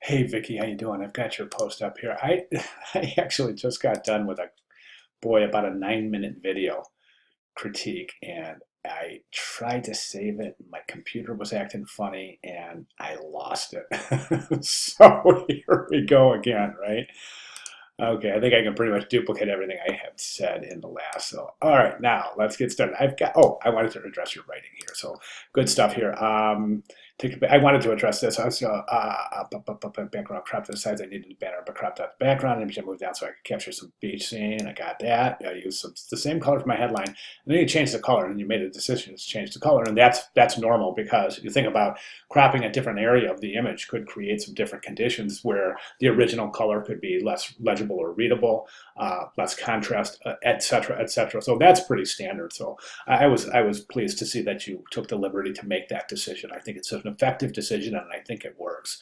Hey Vicky, how you doing? I've got your post up here. I actually just got done with about a 9-minute video critique, and I tried to save it. My computer was acting funny, and I lost it. So here we go again, right? Okay, I think I can pretty much duplicate everything I have said in the last. So, all right, now let's get started. I wanted to address your writing here. So, good stuff here. I wanted to address this. I was, background crop to the sides. I needed the banner, but cropped out the background. And I moved down so I could capture some beach scene. I got that. I used the same color for my headline. And then you changed the color, and you made a decision to change the color. And that's normal because you think about cropping a different area of the image could create some different conditions where the original color could be less legible or readable, less contrast, et cetera, et cetera. So that's pretty standard. So I was pleased to see that you took the liberty to make that decision. I think it's an effective decision, and I think it works.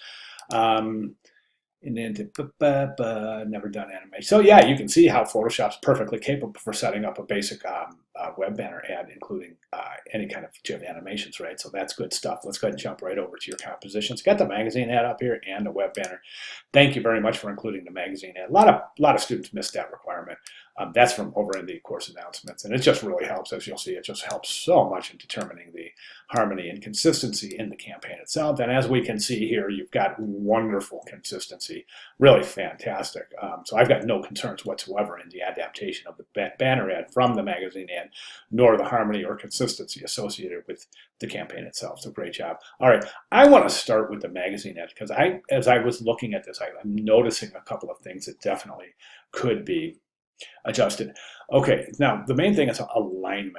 Um, and then never done animation. So yeah, you can see how Photoshop's perfectly capable for setting up a basic web banner ad, including any kind of GIF animations, right? So that's good stuff. Let's go ahead and jump right over to your compositions. Got the magazine ad up here and the web banner. Thank you very much for including the magazine ad. A lot of students missed that requirement. That's from over in the course announcements, and it just really helps. As you'll see, it just helps so much in determining the harmony and consistency in the campaign itself. And as we can see here, you've got wonderful consistency, really fantastic. So I've got no concerns whatsoever in the adaptation of the banner ad from the magazine ad, nor the harmony or consistency associated with the campaign itself. So great job. All right, I want to start with the magazine ad because as I was looking at this, I'm noticing a couple of things that definitely could be adjusted. Okay, now the main thing is alignment.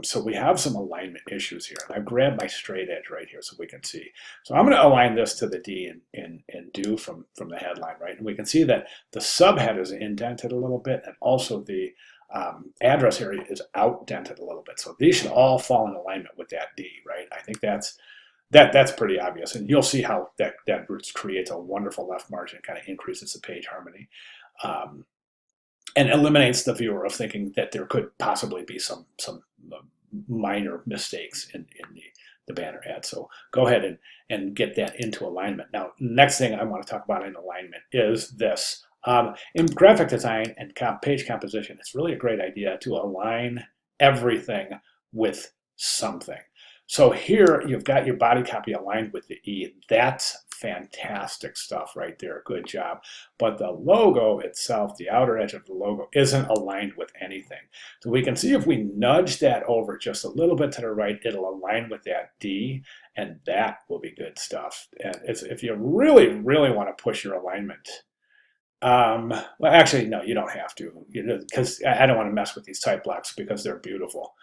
So we have some alignment issues here. And I've grabbed my straight edge right here so we can see. So I'm going to align this to the D and do from the headline, right? And we can see that the subhead is indented a little bit, and also the address area is outdented a little bit. So these should all fall in alignment with that D, right? I think that's pretty obvious. And you'll see how that creates a wonderful left margin, kind of increases the page harmony. And eliminates the viewer of thinking that there could possibly be some minor mistakes in the banner ad. So go ahead and get that into alignment. Now, next thing I want to talk about in alignment is this. In graphic design and page composition, it's really a great idea to align everything with something. So here you've got your body copy aligned with the E. That's fantastic stuff right there. Good job. But the logo itself, the outer edge of the logo, isn't aligned with anything. So we can see if we nudge that over just a little bit to the right, it'll align with that D, and that will be good stuff. And if you really, really want to push your alignment, well, actually, no, you don't have to, because I don't want to mess with these type blocks because they're beautiful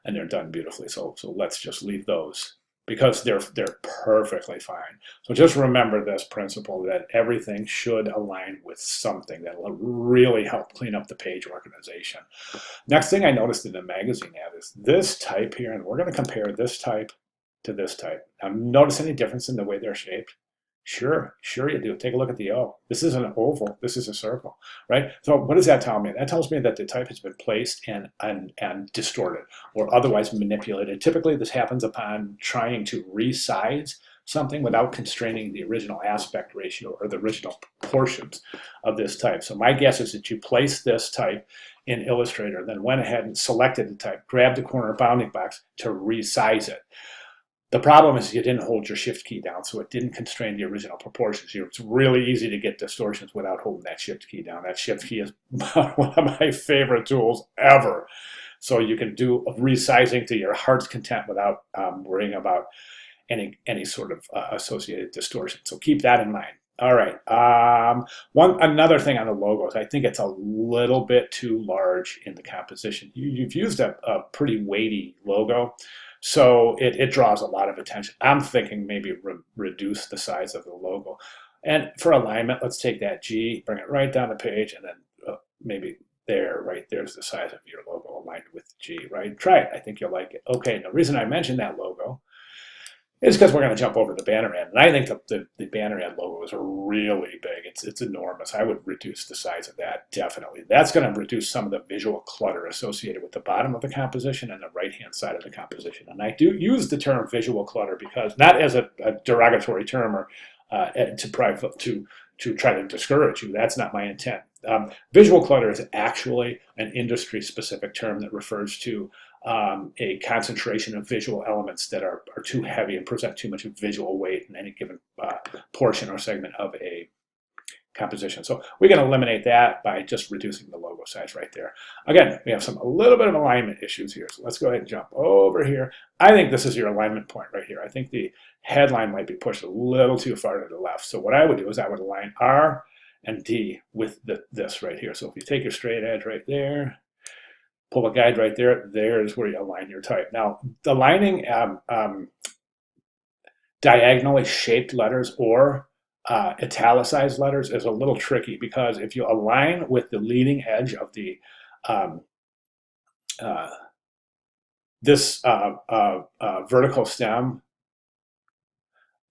and they're done beautifully. So let's just leave those because they're perfectly fine. So just remember this principle that everything should align with something that will really help clean up the page organization. Next thing I noticed in the magazine ad is this type here, and we're going to compare this type to this type. Now, notice any difference in the way they're shaped? Sure you do. Take a look at the O. This is an oval. This is a circle, right? So what does that tell me? That tells me that the type has been placed and distorted or otherwise manipulated. Typically, this happens upon trying to resize something without constraining the original aspect ratio or the original proportions of this type. So my guess is that you place this type in Illustrator, then went ahead and selected the type, grabbed the corner bounding box to resize it. The problem is you didn't hold your shift key down, so it didn't constrain the original proportions. It's really easy to get distortions without holding that shift key down. That shift key is one of my favorite tools ever. So you can do resizing to your heart's content without worrying about any sort of associated distortion. So keep that in mind. All right. Another thing on the logos, I think it's a little bit too large in the composition. You've used a pretty weighty logo. So it draws a lot of attention. I'm thinking maybe reduce the size of the logo. And for alignment, let's take that G, bring it right down the page, and then maybe there's the size of your logo aligned with G, right? Try it. I think you'll like it. Okay, the reason I mentioned that logo is because we're going to jump over the banner ad. And I think the banner ad logo is really big. It's enormous. I would reduce the size of that, definitely. That's going to reduce some of the visual clutter associated with the bottom of the composition and the right-hand side of the composition. And I do use the term visual clutter because, not as a derogatory term or to try to discourage you. That's not my intent. Visual clutter is actually an industry-specific term that refers to a concentration of visual elements that are too heavy and present too much visual weight in any given portion or segment of a composition. So we can eliminate that by just reducing the logo size right there. Again, we have a little bit of alignment issues here. So let's go ahead and jump over here. I think this is your alignment point right here. I think the headline might be pushed a little too far to the left. So what I would do is I would align R and D with this right here. So if you take your straight edge right there, pull a guide right there, there's where you align your type. Now, aligning diagonally shaped letters or italicized letters is a little tricky, because if you align with the leading edge of the vertical stem,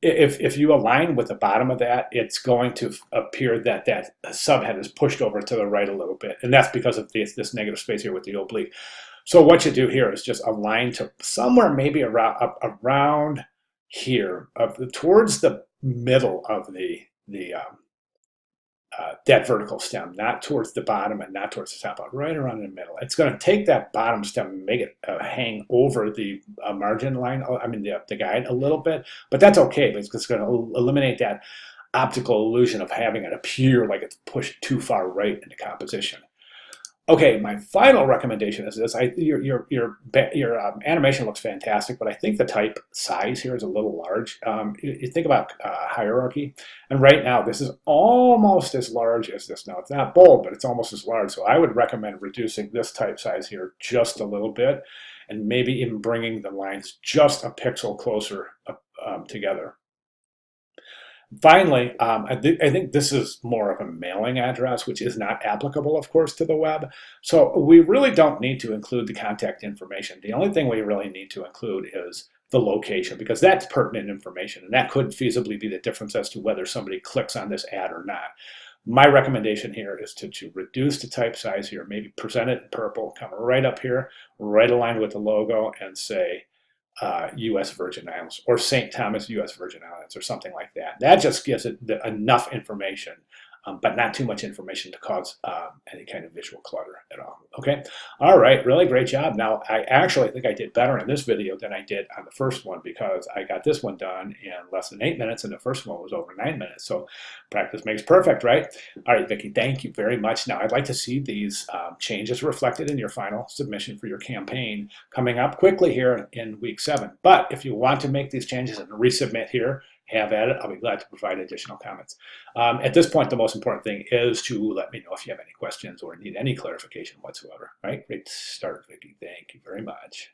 if you align with the bottom of that, it's going to appear that that subhead is pushed over to the right a little bit, and that's because of this negative space here with the oblique. So what you do here is just align to somewhere maybe around here, towards the middle of that vertical stem, not towards the bottom and not towards the top, but right around in the middle. It's going to take that bottom stem and make it hang over the margin line, I mean the guide a little bit, but that's okay, because it's going to eliminate that optical illusion of having it appear like it's pushed too far right into composition. Okay, my final recommendation is this. Your animation looks fantastic, but I think the type size here is a little large. You think about hierarchy, and right now this is almost as large as this. Now, it's not bold, but it's almost as large. So I would recommend reducing this type size here just a little bit, and maybe even bringing the lines just a pixel closer together. Finally, I think this is more of a mailing address, which is not applicable, of course, to the web. So we really don't need to include the contact information. The only thing we really need to include is the location, because that's pertinent information, and that could feasibly be the difference as to whether somebody clicks on this ad or not. My recommendation here is to reduce the type size here, maybe present it in purple, come right up here, right aligned with the logo, and say, U.S. Virgin Islands, or St. Thomas, U.S. Virgin Islands, or something like that. That just gives it enough information, but not too much information to cause any kind of visual clutter at all. Okay, all right, really great job. Now, I actually think I did better in this video than I did on the first one, because I got this one done in less than 8 minutes, and the first one was over 9 minutes. So practice makes perfect, right? All right, Vicki, thank you very much. Now, I'd like to see these changes reflected in your final submission for your campaign coming up quickly here in week 7. But if you want to make these changes and resubmit here, have at it. I'll be glad to provide additional comments. At this point, the most important thing is to let me know if you have any questions or need any clarification whatsoever. All right, great start, Vicki. Thank you very much.